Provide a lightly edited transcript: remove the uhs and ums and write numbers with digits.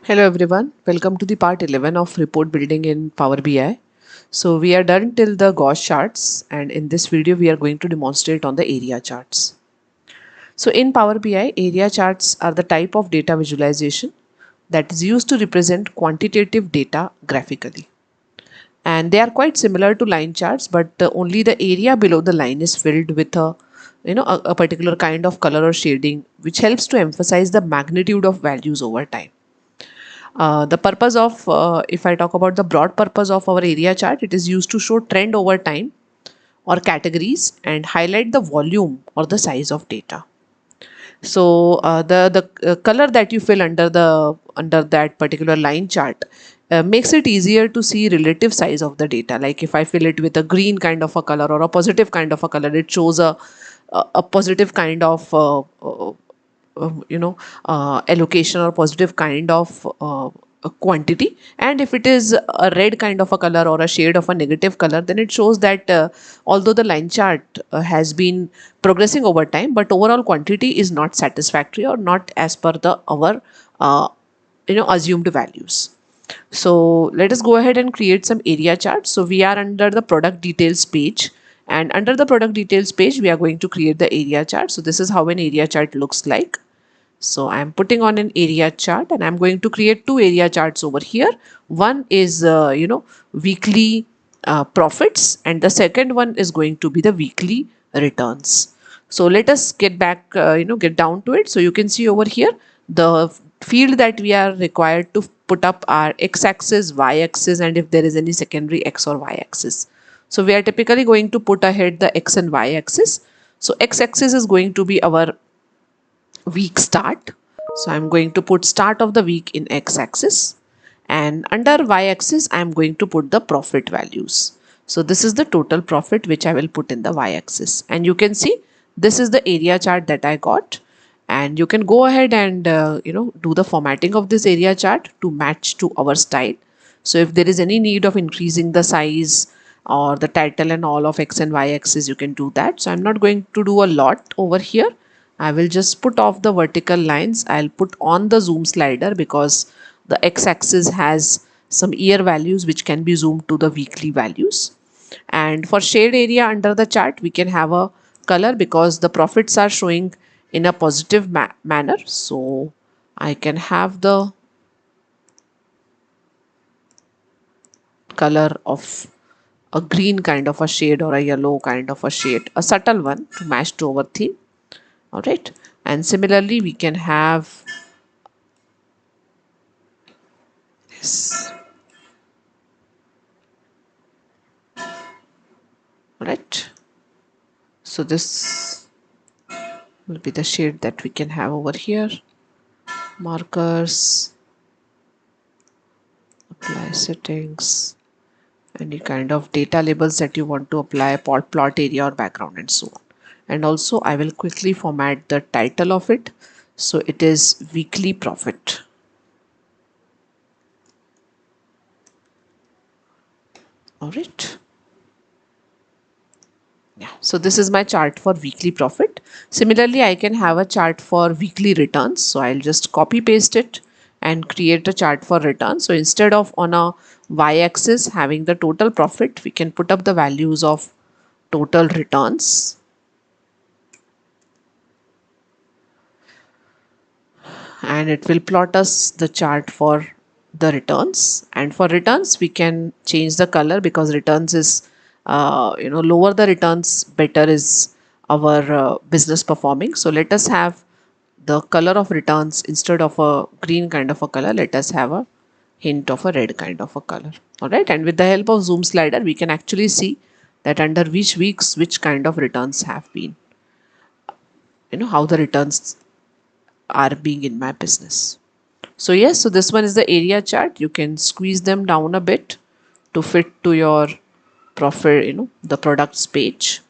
Hello everyone, welcome to the part 11 of report building in Power BI. So we are done till the Gauss charts, and in this video we are going to demonstrate on the area charts. So in Power BI, area charts are the type of data visualization that is used to represent quantitative data graphically. And they are quite similar to line charts, but only the area below the line is filled with a particular kind of color or shading, which helps to emphasize the magnitude of values over time. The purpose of, if I talk about the broad purpose of our area chart, it is used to show trend over time or categories and highlight the volume or the size of data. So the color that you fill under that particular line chart makes it easier to see relative size of the data. Like if I fill it with a green kind of a color or a positive kind of a color, it shows a positive kind of allocation or positive kind of a quantity. And if it is a red kind of a color or a shade of a negative color, then it shows that although the line chart has been progressing over time, but overall quantity is not satisfactory or not as per the our assumed values. So let us go ahead and create some area charts. So we are under the product details page, and under the product details page we are going to create the area chart. So this is how an area chart looks like. So I'm putting on an area chart, and I'm going to create two area charts over here. One is weekly profits, and the second one is going to be the weekly returns. So let us get back get down to it. So you can see over here the field that we are required to put up are x-axis, y-axis, and if there is any secondary x or y-axis. So we are typically going to put ahead the x and y-axis. So x-axis is going to be our week start. So I'm going to put start of the week in x-axis, and under y-axis I'm going to put the profit values. So this is the total profit which I will put in the y-axis, and you can see this is the area chart that I got. And you can go ahead and do the formatting of this area chart to match to our style. So if there is any need of increasing the size or the title and all of x and y axis, you can do that. So I'm not going to do a lot over here. I will just put off the vertical lines. I'll put on the zoom slider because the x-axis has some year values which can be zoomed to the weekly values. And for shade area under the chart, we can have a color because the profits are showing in a positive manner. So I can have the color of a green kind of a shade or a yellow kind of a shade, a subtle one to match to our theme. All right. And similarly, we can have this. All right. So this will be the shade that we can have over here. Markers, apply settings, any kind of data labels that you want to apply, plot area or background, and so on. And also I will quickly format the title of it. So it is weekly profit. All right. Yeah, so this is my chart for weekly profit. Similarly, I can have a chart for weekly returns. So I'll just copy paste it and create a chart for returns. So instead of on a y-axis having the total profit, we can put up the values of total returns. And it will plot us the chart for the returns. And for returns, we can change the color because returns is lower the returns, better is our business performing. So let us have the color of returns instead of a green kind of a color. Let us have a hint of a red kind of a color. All right. And with the help of zoom slider, we can actually see that under which weeks which kind of returns have been, how the returns are being in my business. So yes, so this one is the area chart. You can squeeze them down a bit to fit to your profit, the products page.